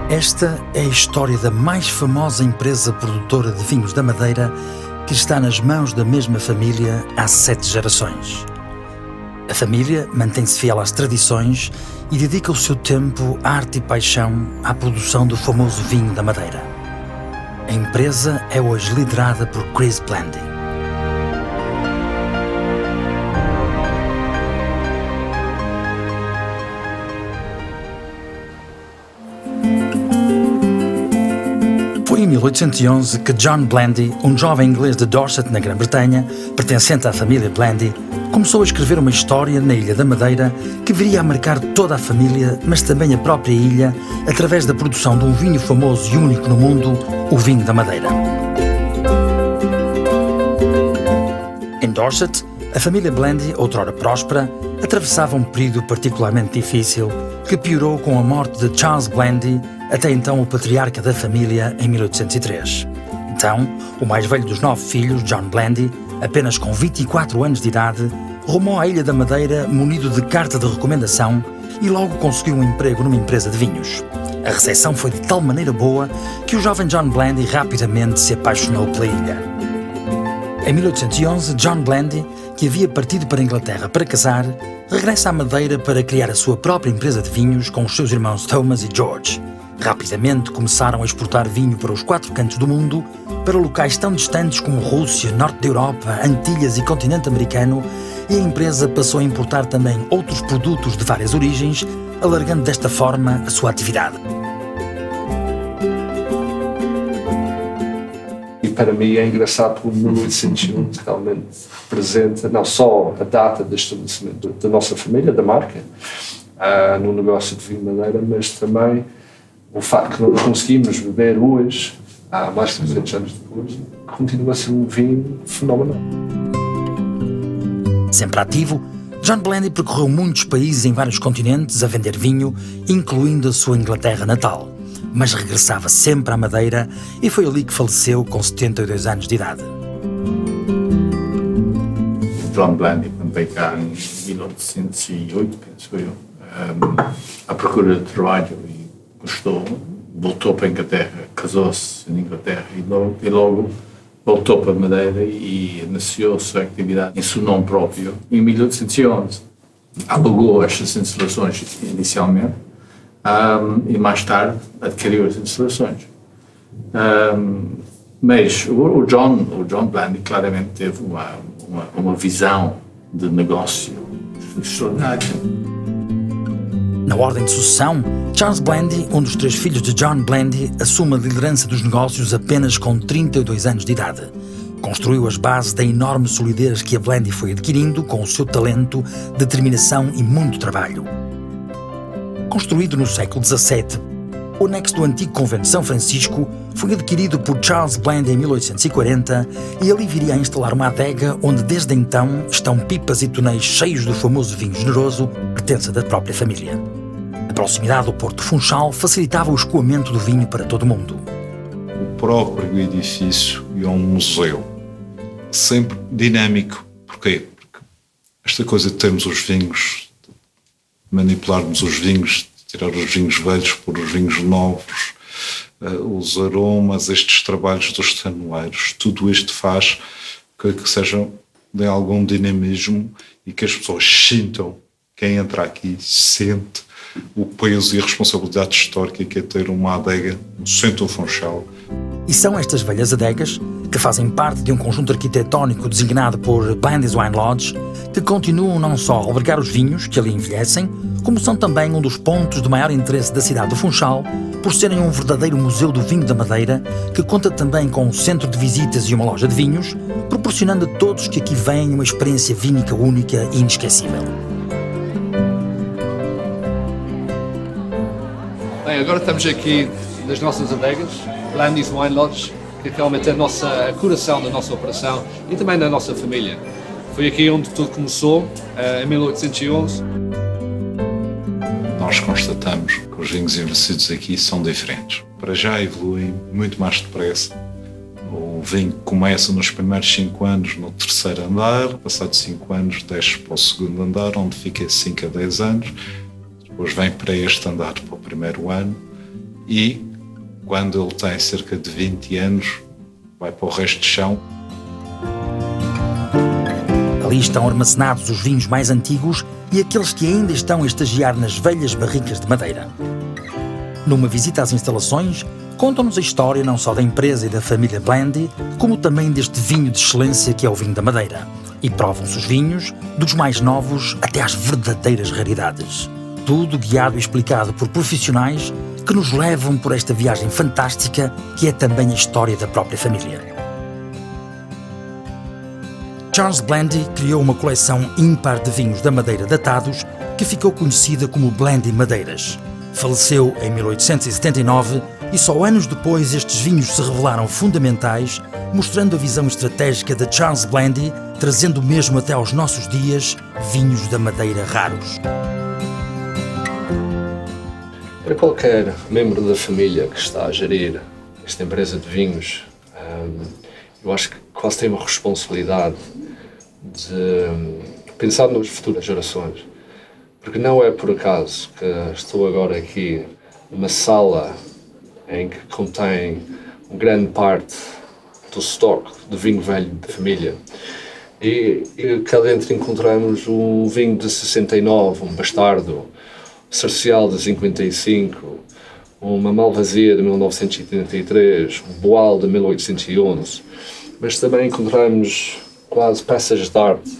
Esta é a história da mais famosa empresa produtora de vinhos da Madeira, que está nas mãos da mesma família há 7 gerações. A família mantém-se fiel às tradições e dedica o seu tempo, arte e paixão à produção do famoso vinho da Madeira. A empresa é hoje liderada por Chris Blandy. Foi em 1811 que John Blandy, um jovem inglês de Dorset, na Grã-Bretanha, pertencente à família Blandy, começou a escrever uma história na Ilha da Madeira que viria a marcar toda a família, mas também a própria ilha, através da produção de um vinho famoso e único no mundo, o vinho da Madeira. Em Dorset, a família Blandy, outrora próspera, atravessava um período particularmente difícil que piorou com a morte de Charles Blandy, até então o patriarca da família, em 1803. Então, o mais velho dos 9 filhos, John Blandy, apenas com 24 anos de idade, rumou à Ilha da Madeira munido de carta de recomendação e logo conseguiu um emprego numa empresa de vinhos. A recepção foi de tal maneira boa que o jovem John Blandy rapidamente se apaixonou pela ilha. Em 1811, John Blandy, que havia partido para a Inglaterra para casar, regressa à Madeira para criar a sua própria empresa de vinhos com os seus irmãos Thomas e George. Rapidamente começaram a exportar vinho para os 4 cantos do mundo, para locais tão distantes como Rússia, Norte da Europa, Antilhas e continente americano, e a empresa passou a importar também outros produtos de várias origens, alargando desta forma a sua atividade. E para mim é engraçado porque o 1811 realmente representa não só a data do estabelecimento da nossa família, da marca, no negócio de vinho Madeira, mas também o facto que nós conseguimos beber hoje, há mais de 200 anos depois, continua a ser um vinho fenomenal. Sempre ativo, John Blandy percorreu muitos países em vários continentes a vender vinho, incluindo a sua Inglaterra natal, mas regressava sempre à Madeira e foi ali que faleceu com 72 anos de idade. John Blandy, quando veio cá em 1808, penso eu, à procura de trabalho e gostou, voltou para a Inglaterra, casou-se em Inglaterra e logo voltou para a Madeira e iniciou a sua atividade em seu nome próprio em 1811. Alugou estas instalações inicialmente e mais tarde adquiriu as instalações. Mas o John Blandy claramente teve uma visão de negócio extraordinária. Na ordem de sucessão, Charles Blandy, um dos 3 filhos de John Blandy, assume a liderança dos negócios apenas com 32 anos de idade. Construiu as bases da enorme solidez que a Blandy foi adquirindo com o seu talento, determinação e muito trabalho. Construído no século XVII, o anexo do antigo convento de São Francisco foi adquirido por Charles Blandy em 1840 e ali viria a instalar uma adega onde desde então estão pipas e tonéis cheios do famoso vinho generoso, pertença da própria família. A proximidade do Porto Funchal facilitava o escoamento do vinho para todo o mundo. O próprio edifício é um museu, sempre dinâmico. Porquê? Porque esta coisa de termos os vinhos, de manipularmos os vinhos, de tirar os vinhos velhos por os vinhos novos, os aromas, estes trabalhos dos tanoeiros, tudo isto faz que sejam de algum dinamismo e que as pessoas sintam, quem entra aqui sente o peso e a responsabilidade histórica que é ter uma adega no centro do Funchal. E são estas velhas adegas, que fazem parte de um conjunto arquitetónico designado por Blandy's Wine Lodge, que continuam não só a albergar os vinhos que ali envelhecem, como são também um dos pontos de maior interesse da cidade do Funchal, por serem um verdadeiro museu do vinho da Madeira, que conta também com um centro de visitas e uma loja de vinhos, proporcionando a todos que aqui vêm uma experiência vínica única e inesquecível. Bem, agora estamos aqui nas nossas adegas, Blandy's Wine Lodge, que realmente é a coração da nossa operação e também da nossa família. Foi aqui onde tudo começou, em 1811. Nós constatamos que os vinhos envelhecidos aqui são diferentes. Para já evoluem muito mais depressa. O vinho começa nos primeiros 5 anos no 3º andar, passados 5 anos desce para o 2º andar, onde fica 5 a 10 anos, depois vem para este andar para o 1º ano e, quando ele tem cerca de 20 anos, vai para o resto de chão. Ali estão armazenados os vinhos mais antigos e aqueles que ainda estão a estagiar nas velhas barricas de madeira. Numa visita às instalações, contam-nos a história não só da empresa e da família Blandy, como também deste vinho de excelência que é o vinho da Madeira. E provam-se os vinhos, dos mais novos até às verdadeiras raridades. Tudo guiado e explicado por profissionais que nos levam por esta viagem fantástica que é também a história da própria família. Charles Blandy criou uma coleção ímpar de vinhos da Madeira datados que ficou conhecida como Blandy Madeiras. Faleceu em 1879 e só anos depois estes vinhos se revelaram fundamentais, mostrando a visão estratégica de Charles Blandy, trazendo mesmo até aos nossos dias vinhos da Madeira raros. Para qualquer membro da família que está a gerir esta empresa de vinhos, eu acho que quase tem uma responsabilidade de pensar nas futuras gerações. Porque não é por acaso que estou agora aqui numa sala em que contém uma grande parte do estoque de vinho velho da família. E cá dentro encontramos um vinho de 69, um bastardo, Sarcial de 55, uma Malvasia de 1983, um Boal de 1811. Mas também encontramos quase peças de arte,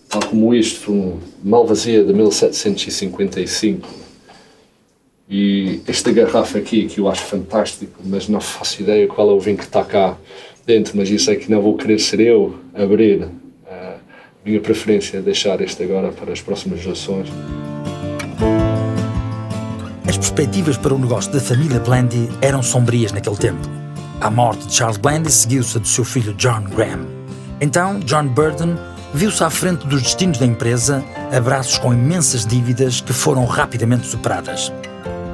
tal como isto, um Malvasia de 1755. E esta garrafa aqui, que eu acho fantástico, mas não faço ideia qual é o vinho que está cá dentro, mas isso é que não vou querer ser eu a abrir. A minha preferência é deixar este agora para as próximas gerações. As perspectivas para o negócio da família Blandy eram sombrias naquele tempo. A morte de Charles Blandy seguiu-se a do seu filho John Graham. Então, John Burden viu-se à frente dos destinos da empresa, a braços com imensas dívidas que foram rapidamente superadas.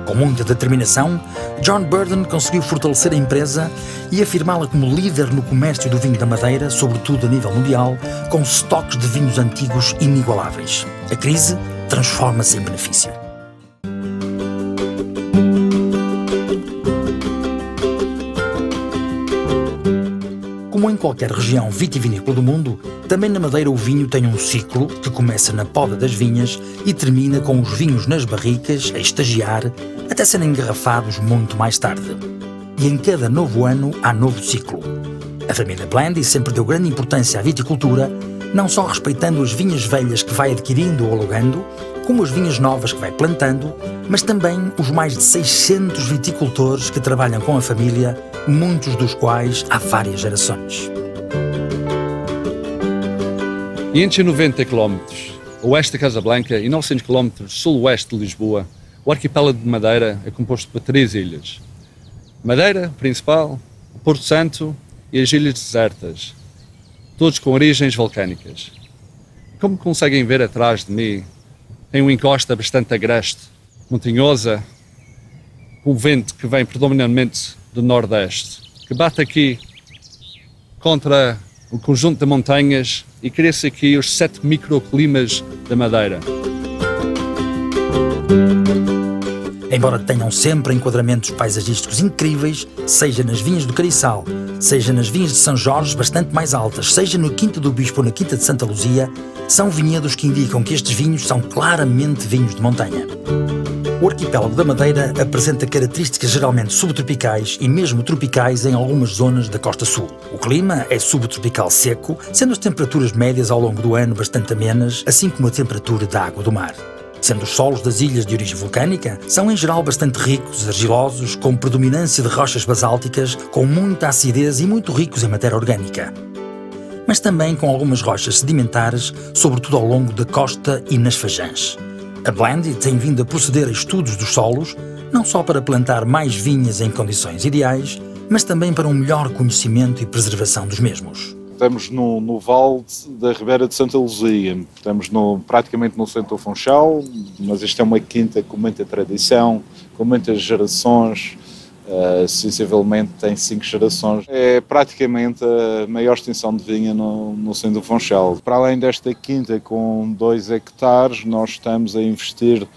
Com muita determinação, John Burden conseguiu fortalecer a empresa e afirmá-la como líder no comércio do vinho da Madeira, sobretudo a nível mundial, com estoques de vinhos antigos inigualáveis. A crise transforma-se em benefício. Como em qualquer região vitivinícola do mundo, também na Madeira o vinho tem um ciclo que começa na poda das vinhas e termina com os vinhos nas barricas, a estagiar, até serem engarrafados muito mais tarde. E em cada novo ano há novo ciclo. A família Blandy sempre deu grande importância à viticultura, não só respeitando as vinhas velhas que vai adquirindo ou alugando, como as vinhas novas que vai plantando, mas também os mais de 600 viticultores que trabalham com a família, muitos dos quais há várias gerações. 590 km oeste de Casablanca e 900 km sul-oeste de Lisboa, o arquipélago de Madeira é composto por 3 ilhas. Madeira, principal, o Porto Santo e as ilhas desertas, todos com origens vulcânicas. Como conseguem ver atrás de mim, tem uma encosta bastante agreste, montanhosa, com vento que vem predominantemente do nordeste, que bate aqui contra o conjunto de montanhas e cria-se aqui os 7 microclimas da Madeira. Embora tenham sempre enquadramentos paisagísticos incríveis, seja nas vinhas do Cariçal, seja nas vinhas de São Jorge bastante mais altas, seja no Quinta do Bispo ou na Quinta de Santa Luzia, são vinhedos que indicam que estes vinhos são claramente vinhos de montanha. O arquipélago da Madeira apresenta características geralmente subtropicais e mesmo tropicais em algumas zonas da costa sul. O clima é subtropical seco, sendo as temperaturas médias ao longo do ano bastante amenas, assim como a temperatura da água do mar. Sendo os solos das ilhas de origem vulcânica, são em geral bastante ricos, argilosos, com predominância de rochas basálticas, com muita acidez e muito ricos em matéria orgânica. Mas também com algumas rochas sedimentares, sobretudo ao longo da costa e nas fajãs. A Blandy tem vindo a proceder a estudos dos solos, não só para plantar mais vinhas em condições ideais, mas também para um melhor conhecimento e preservação dos mesmos. Estamos no vale da Ribeira de Santa Luzia, estamos praticamente no centro do Funchal, mas isto é uma quinta com muita tradição, com muitas gerações, sensivelmente tem 5 gerações. É praticamente a maior extensão de vinha no centro do Funchal. Para além desta quinta com 2 hectares, nós estamos a investir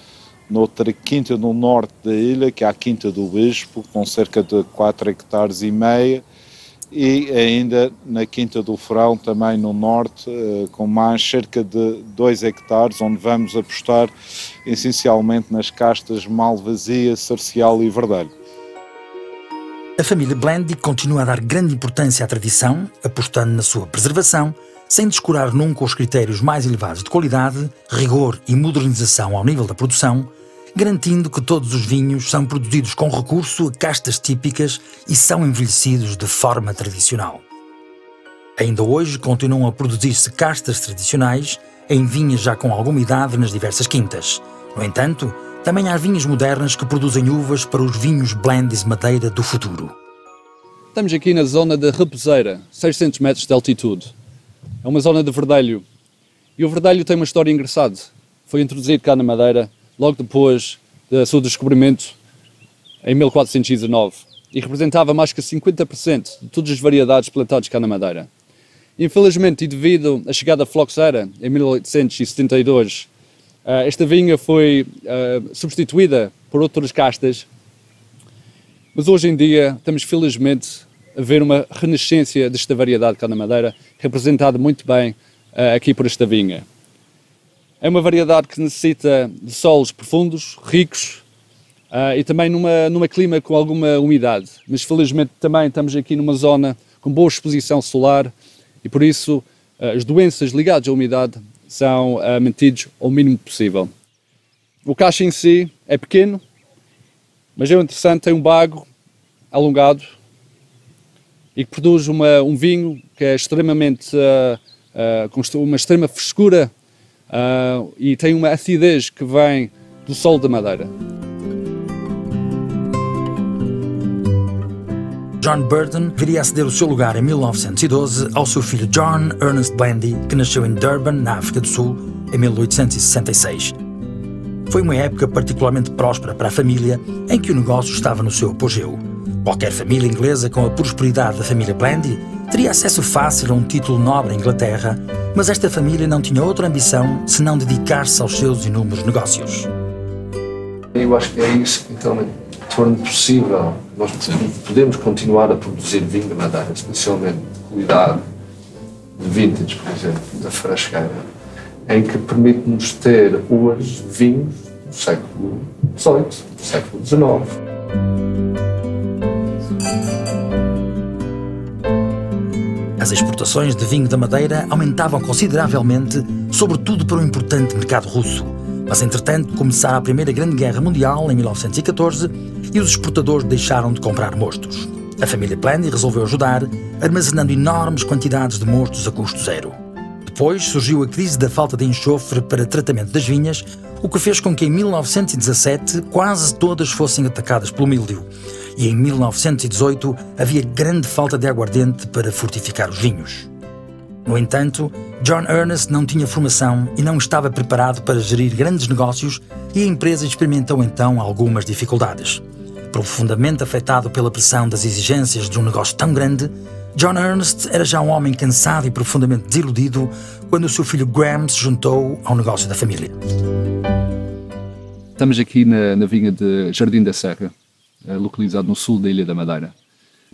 noutra quinta no norte da ilha, que é a Quinta do Bispo, com cerca de 4,5 hectares, e ainda na Quinta do Frão, também no norte, com mais cerca de 2 hectares, onde vamos apostar essencialmente nas castas Malvasia, Sarcial e Verdelho. A família Blandy continua a dar grande importância à tradição, apostando na sua preservação, sem descurar nunca os critérios mais elevados de qualidade, rigor e modernização ao nível da produção, garantindo que todos os vinhos são produzidos com recurso a castas típicas e são envelhecidos de forma tradicional. Ainda hoje continuam a produzir-se castas tradicionais em vinhas já com alguma idade nas diversas quintas. No entanto, também há vinhas modernas que produzem uvas para os vinhos Blandys Madeira do futuro. Estamos aqui na zona da Reposeira, 600 metros de altitude. É uma zona de verdelho. E o verdelho tem uma história engraçada. Foi introduzido cá na Madeira logo depois do seu descobrimento em 1419 e representava mais que 50% de todas as variedades plantadas cá na Madeira. Infelizmente, e devido à chegada da Floxera em 1872, esta vinha foi substituída por outras castas, mas hoje em dia estamos felizmente a ver uma renascença desta variedade cá na Madeira, representada muito bem aqui por esta vinha. É uma variedade que necessita de solos profundos, ricos e também numa clima com alguma umidade. Mas felizmente também estamos aqui numa zona com boa exposição solar e por isso as doenças ligadas à umidade são mantidas ao mínimo possível. O cacho em si é pequeno, mas é interessante, tem um bago alongado e que produz um vinho que é extremamente, com uma extrema frescura e tem uma acidez que vem do solo da Madeira. John Burton viria a ceder o seu lugar em 1912 ao seu filho John Ernest Blandy, que nasceu em Durban, na África do Sul, em 1866. Foi uma época particularmente próspera para a família, em que o negócio estava no seu apogeu. Qualquer família inglesa com a prosperidade da família Blandy teria acesso fácil a um título nobre em Inglaterra, mas esta família não tinha outra ambição senão dedicar-se aos seus inúmeros negócios. Eu acho que é isso que então torna possível nós podemos continuar a produzir vinho de Madeira, especialmente de qualidade, de vintage, por exemplo, da Frasqueira, em que permite-nos ter hoje vinhos do século XVIII, do século XIX. As exportações de vinho da Madeira aumentavam consideravelmente, sobretudo para o importante mercado russo. Mas, entretanto, começara a Primeira Grande Guerra Mundial, em 1914, e os exportadores deixaram de comprar mostos. A família Blandy resolveu ajudar, armazenando enormes quantidades de mostos a custo zero. Depois surgiu a crise da falta de enxofre para tratamento das vinhas, o que fez com que em 1917 quase todas fossem atacadas pelo míldio. E em 1918 havia grande falta de aguardente para fortificar os vinhos. No entanto, John Ernest não tinha formação e não estava preparado para gerir grandes negócios e a empresa experimentou então algumas dificuldades. Profundamente afetado pela pressão das exigências de um negócio tão grande, John Ernest era já um homem cansado e profundamente desiludido quando o seu filho Graham se juntou ao negócio da família. Estamos aqui na vinha de Jardim da Serra, localizado no sul da Ilha da Madeira.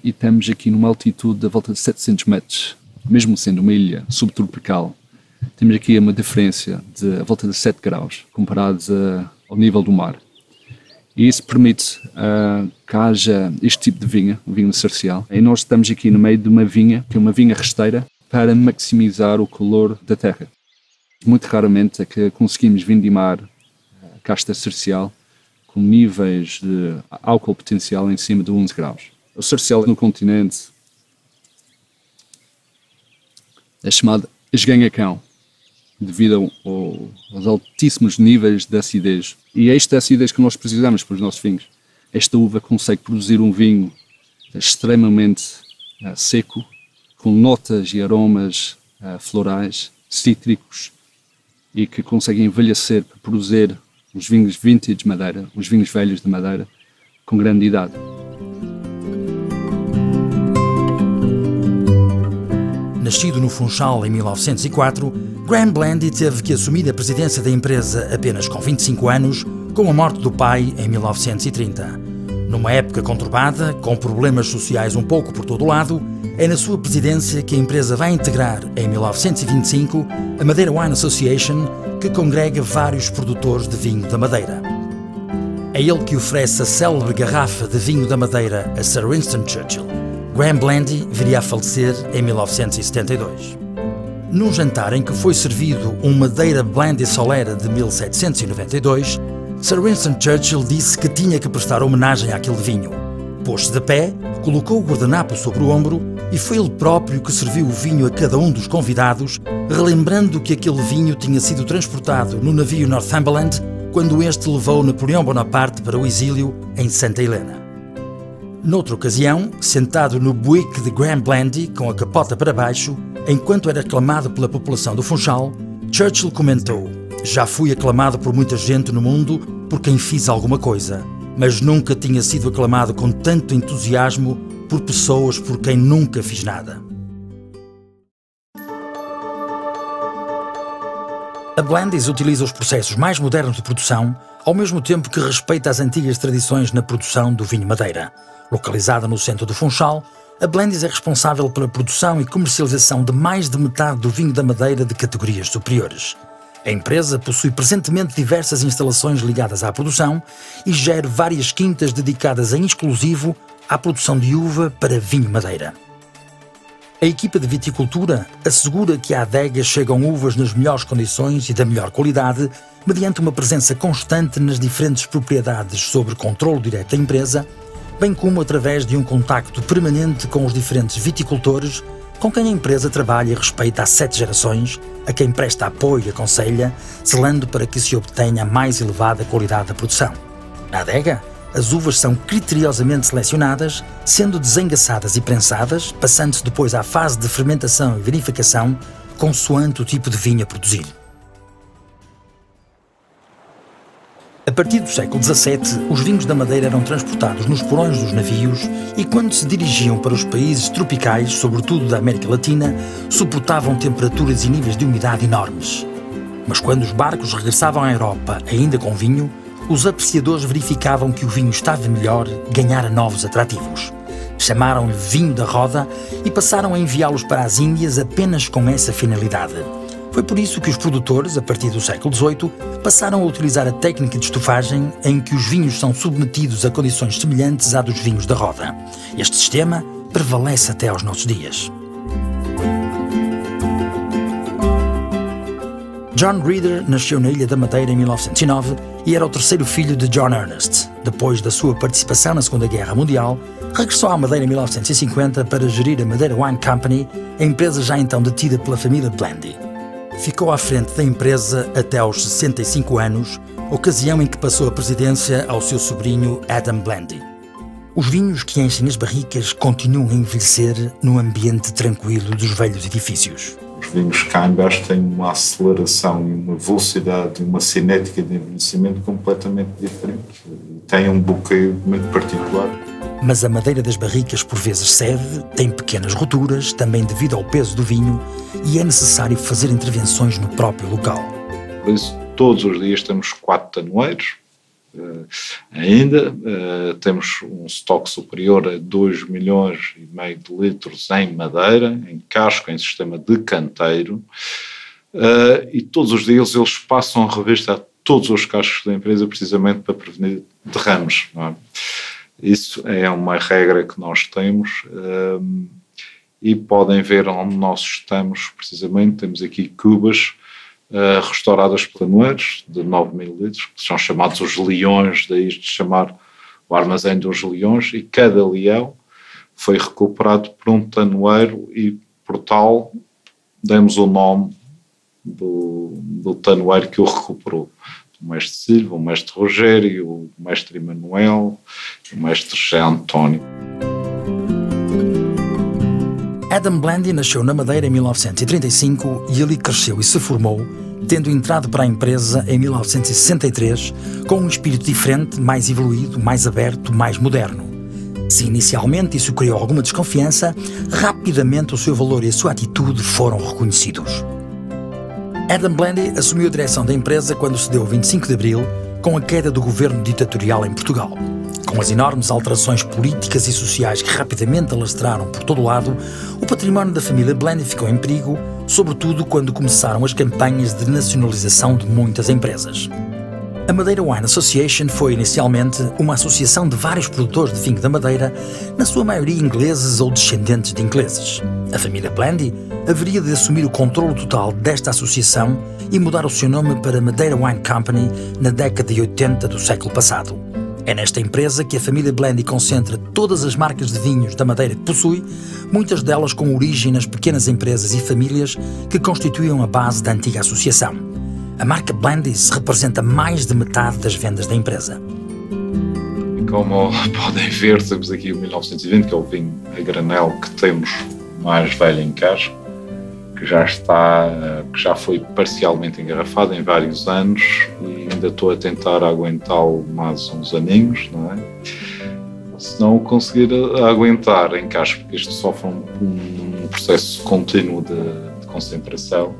E estamos aqui numa altitude de volta de 700 metros. Mesmo sendo uma ilha subtropical, temos aqui uma diferença de a volta de 7 graus, comparados ao nível do mar. E isso permite que haja este tipo de vinha, o vinho sarcial. E nós estamos aqui no meio de uma vinha, que é uma vinha resteira, para maximizar o calor da terra. Muito raramente é que conseguimos vindimar a casta sarcial com níveis de álcool potencial em cima de 11 graus. O sarcial no continente é chamado esganhacão, devido aos altíssimos níveis de acidez. E é esta acidez que nós precisamos para os nossos vinhos. Esta uva consegue produzir um vinho extremamente seco, com notas e aromas florais, cítricos, e que consegue envelhecer para produzir os vinhos vintage Madeira, os vinhos velhos de Madeira, com grande idade. Nascido no Funchal em 1904, Graham Blandy teve que assumir a presidência da empresa apenas com 25 anos, com a morte do pai em 1930. Numa época conturbada, com problemas sociais um pouco por todo o lado, é na sua presidência que a empresa vai integrar, em 1925, a Madeira Wine Association, que congrega vários produtores de vinho da Madeira. É ele que oferece a célebre garrafa de vinho da Madeira a Sir Winston Churchill. Graham Blandy viria a falecer em 1972. Num jantar em que foi servido um Madeira Blandy Solera de 1792, Sir Winston Churchill disse que tinha que prestar homenagem àquele vinho. Pôs-se de pé, colocou o guardanapo sobre o ombro e foi ele próprio que serviu o vinho a cada um dos convidados, relembrando que aquele vinho tinha sido transportado no navio Northumberland quando este levou Napoleão Bonaparte para o exílio em Santa Helena. Noutra ocasião, sentado no buíque de Graham Blandy, com a capota para baixo, enquanto era aclamado pela população do Funchal, Churchill comentou: "Já fui aclamado por muita gente no mundo por quem fiz alguma coisa, mas nunca tinha sido aclamado com tanto entusiasmo por pessoas por quem nunca fiz nada." A Blandy's utiliza os processos mais modernos de produção, ao mesmo tempo que respeita as antigas tradições na produção do vinho Madeira. Localizada no centro do Funchal, a Blandy's é responsável pela produção e comercialização de mais de metade do vinho da Madeira de categorias superiores. A empresa possui presentemente diversas instalações ligadas à produção e gera várias quintas dedicadas em exclusivo à produção de uva para vinho Madeira. A equipa de viticultura assegura que à adega chegam uvas nas melhores condições e da melhor qualidade, mediante uma presença constante nas diferentes propriedades sob controlo direto da empresa, bem como através de um contacto permanente com os diferentes viticultores, com quem a empresa trabalha e respeita há 7 gerações, a quem presta apoio e aconselha, zelando para que se obtenha a mais elevada qualidade da produção. Na adega, as uvas são criteriosamente selecionadas, sendo desengaçadas e prensadas, passando-se depois à fase de fermentação e vinificação, consoante o tipo de vinho a produzir. A partir do século XVII, os vinhos da Madeira eram transportados nos porões dos navios e, quando se dirigiam para os países tropicais, sobretudo da América Latina, suportavam temperaturas e níveis de umidade enormes. Mas quando os barcos regressavam à Europa, ainda com vinho, os apreciadores verificavam que o vinho estava melhor, ganhara novos atrativos. Chamaram-lhe vinho da roda e passaram a enviá-los para as Índias apenas com essa finalidade. Foi por isso que os produtores, a partir do século XVIII, passaram a utilizar a técnica de estufagem em que os vinhos são submetidos a condições semelhantes à dos vinhos da roda. Este sistema prevalece até aos nossos dias. John Reeder nasceu na Ilha da Madeira em 1909 e era o terceiro filho de John Ernest. Depois da sua participação na Segunda Guerra Mundial, regressou à Madeira em 1950 para gerir a Madeira Wine Company, a empresa já então detida pela família Blandy. Ficou à frente da empresa até aos 65 anos, ocasião em que passou a presidência ao seu sobrinho Adam Blandy. Os vinhos que enchem as barricas continuam a envelhecer no ambiente tranquilo dos velhos edifícios. Os vinhos cá em baixo têm uma aceleração e uma velocidade e uma cinética de envelhecimento completamente diferente. Têm um bloqueio muito particular. Mas a madeira das barricas por vezes cede, tem pequenas roturas, também devido ao peso do vinho, e é necessário fazer intervenções no próprio local. Por isso, todos os dias temos 4 tanoeiros. Ainda temos um estoque superior a 2,5 milhões de litros em madeira, em casco, em sistema de canteiro, e todos os dias eles passam a revista a todos os cascos da empresa precisamente para prevenir derrames, não é? Isso é uma regra que nós temos, e podem ver onde nós estamos precisamente. Temos aqui cubas restauradas por tanoeiros de 9.000 litros, que são chamados os leões, daí de chamar o armazém dos leões, e cada leão foi recuperado por um tanoeiro e, por tal, demos o nome do tanoeiro que o recuperou. O mestre Silva, o mestre Rogério, o mestre Emanuel, o mestre José António. Adam Blandy nasceu na Madeira em 1935 e ali cresceu e se formou, tendo entrado para a empresa em 1963 com um espírito diferente, mais evoluído, mais aberto, mais moderno. Se inicialmente isso criou alguma desconfiança, rapidamente o seu valor e a sua atitude foram reconhecidos. Adam Blandy assumiu a direção da empresa quando se deu 25 de abril, com a queda do governo ditatorial em Portugal. Com as enormes alterações políticas e sociais que rapidamente alastraram por todo o lado, o património da família Blandy ficou em perigo, sobretudo quando começaram as campanhas de nacionalização de muitas empresas. A Madeira Wine Association foi inicialmente uma associação de vários produtores de vinho da Madeira, na sua maioria ingleses ou descendentes de ingleses. A família Blandy haveria de assumir o controle total desta associação e mudar o seu nome para Madeira Wine Company na década de 80 do século passado. É nesta empresa que a família Blandy concentra todas as marcas de vinhos da Madeira que possui, muitas delas com origem nas pequenas empresas e famílias que constituíam a base da antiga associação. A marca Blandy's representa mais de metade das vendas da empresa. Como podem ver, temos aqui o 1920, que é o vinho a granel que temos mais velho em casco, que já foi parcialmente engarrafado em vários anos e ainda estou a tentar aguentá-lo mais uns aninhos, não é? Se não conseguir aguentar em casco, porque isto sofre um processo contínuo de concentração,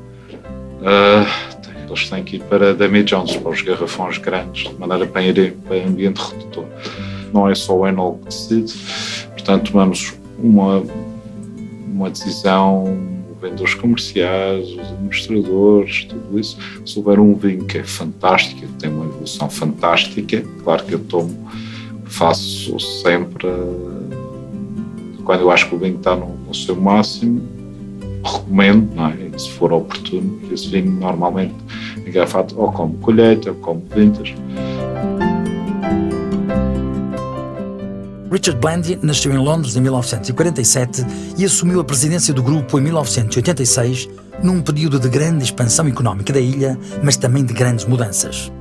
eles têm que ir para Dammy Jones, para os garrafões grandes, de maneira para ir para ambiente redutor. Não é só o Enol que decide, portanto tomamos uma decisão, vendedores comerciais, os administradores, tudo isso. Se houver um vinho que é fantástico, que tem uma evolução fantástica, claro que eu faço sempre, quando eu acho que o vinho está no seu máximo, recomendo, não é? E se for oportuno, esse vinho normalmente é engarrafado ou como colheita ou como vintage. Richard Blandy nasceu em Londres em 1947 e assumiu a presidência do grupo em 1986, num período de grande expansão económica da ilha, mas também de grandes mudanças.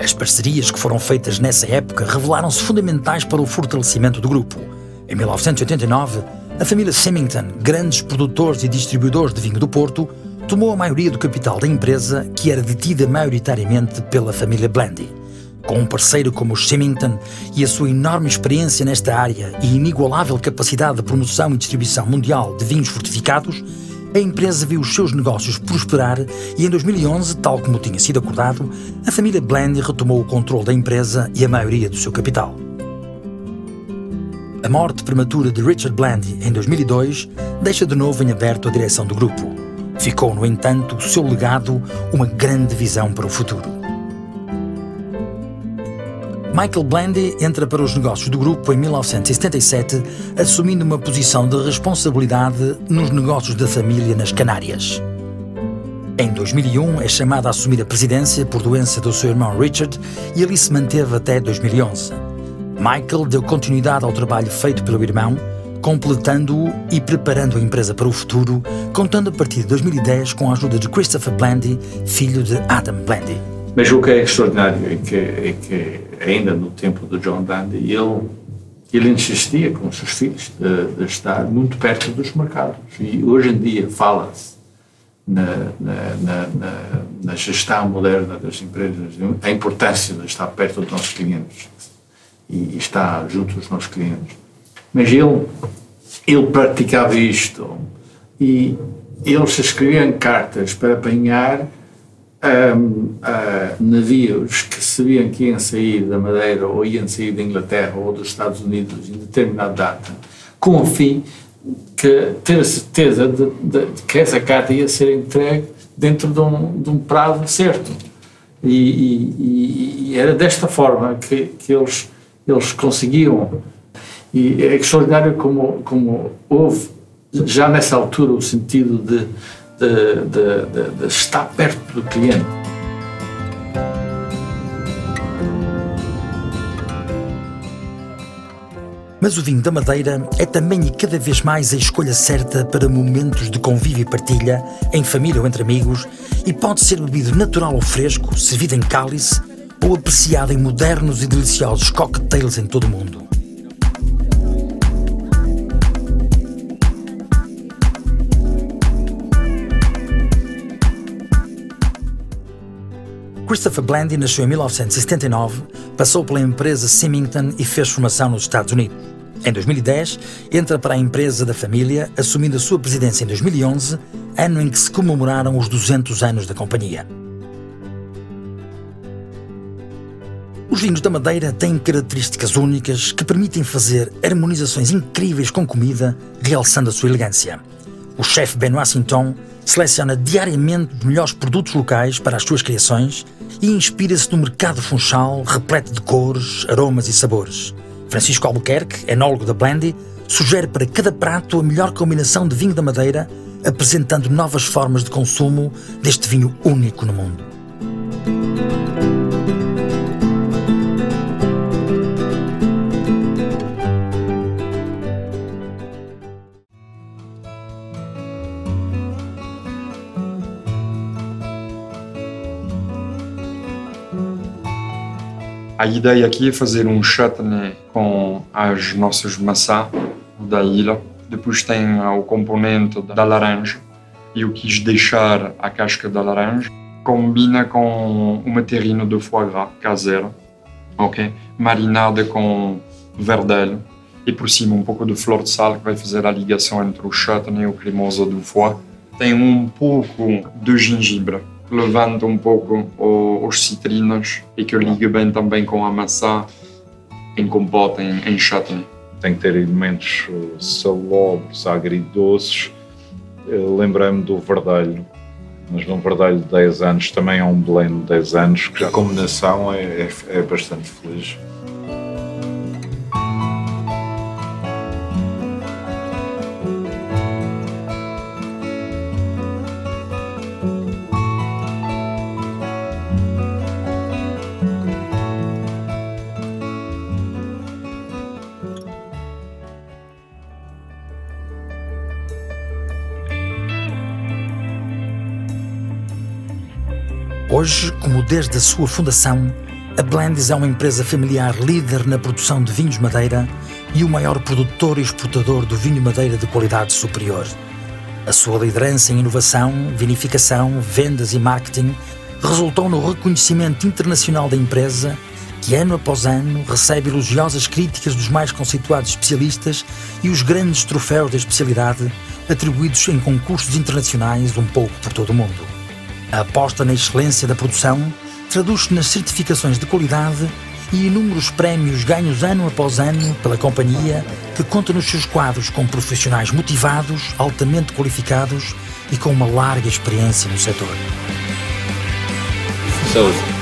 As parcerias que foram feitas nessa época revelaram-se fundamentais para o fortalecimento do grupo. Em 1989, a família Symington, grandes produtores e distribuidores de vinho do Porto, tomou a maioria do capital da empresa, que era detida maioritariamente pela família Blandy. Com um parceiro como os Symington e a sua enorme experiência nesta área e inigualável capacidade de promoção e distribuição mundial de vinhos fortificados, a empresa viu os seus negócios prosperar e em 2011, tal como tinha sido acordado, a família Blandy retomou o controle da empresa e a maioria do seu capital. A morte prematura de Richard Blandy em 2002 deixa de novo em aberto a direção do grupo. Ficou, no entanto, o seu legado uma grande visão para o futuro. Michael Blandy entra para os negócios do grupo em 1977, assumindo uma posição de responsabilidade nos negócios da família nas Canárias. Em 2001 é chamado a assumir a presidência por doença do seu irmão Richard e ali se manteve até 2011. Michael deu continuidade ao trabalho feito pelo irmão, completando-o e preparando a empresa para o futuro, contando a partir de 2010 com a ajuda de Christopher Blandy, filho de Adam Blandy. Mas o que é extraordinário é que ainda no tempo do John Blandy, ele insistia com os seus filhos de estar muito perto dos mercados. E hoje em dia fala-se na gestão moderna das empresas, a importância de estar perto dos nossos clientes e estar junto dos nossos clientes. Mas ele praticava isto e eles escreviam cartas para apanhar navios que sabiam que iam sair da Madeira ou iam sair da Inglaterra ou dos Estados Unidos em determinada data, com o fim de ter a certeza de que essa carta ia ser entregue dentro de um prazo certo. E era desta forma que eles conseguiam. E é extraordinário como houve, já nessa altura, o sentido de estar perto do cliente. Mas o vinho da Madeira é também e cada vez mais a escolha certa para momentos de convívio e partilha, em família ou entre amigos, e pode ser bebido natural ou fresco, servido em cálice, ou apreciado em modernos e deliciosos cocktails em todo o mundo. Christopher Blandy nasceu em 1979, passou pela empresa Symington e fez formação nos Estados Unidos. Em 2010, entra para a empresa da família, assumindo a sua presidência em 2011, ano em que se comemoraram os 200 anos da companhia. Os vinhos da Madeira têm características únicas que permitem fazer harmonizações incríveis com comida, realçando a sua elegância. O chefe Benoît Sinton seleciona diariamente os melhores produtos locais para as suas criações e inspira-se no mercado funchal repleto de cores, aromas e sabores. Francisco Albuquerque, enólogo da Blendy, sugere para cada prato a melhor combinação de vinho da Madeira, apresentando novas formas de consumo deste vinho único no mundo. A ideia aqui é fazer um chutney com as nossas maçãs da ilha. Depois tem o componente da laranja. Eu quis deixar a casca da laranja. Combina com uma terrine de foie gras caseira, ok? Marinada com verdelho. E por cima um pouco de flor de sal que vai fazer a ligação entre o chutney e o cremoso do foie. Tem um pouco de gengibre. Levanta um pouco os citrinos e que liga bem também com a maçã em compota, em chutney. Tem que ter elementos salobres, agridoces. Lembrei-me do verdelho, mas num verdelho de 10 anos, também é um blend de 10 anos. Que a combinação é bastante feliz. Hoje, como desde a sua fundação, a Blendy é uma empresa familiar líder na produção de vinhos Madeira e o maior produtor e exportador do vinho Madeira de qualidade superior. A sua liderança em inovação, vinificação, vendas e marketing resultou no reconhecimento internacional da empresa, que ano após ano recebe elogiosas críticas dos mais conceituados especialistas e os grandes troféus da especialidade atribuídos em concursos internacionais um pouco por todo o mundo. A aposta na excelência da produção traduz-se nas certificações de qualidade e inúmeros prémios ganhos ano após ano pela companhia, que conta nos seus quadros com profissionais motivados, altamente qualificados e com uma larga experiência no setor. Saúde.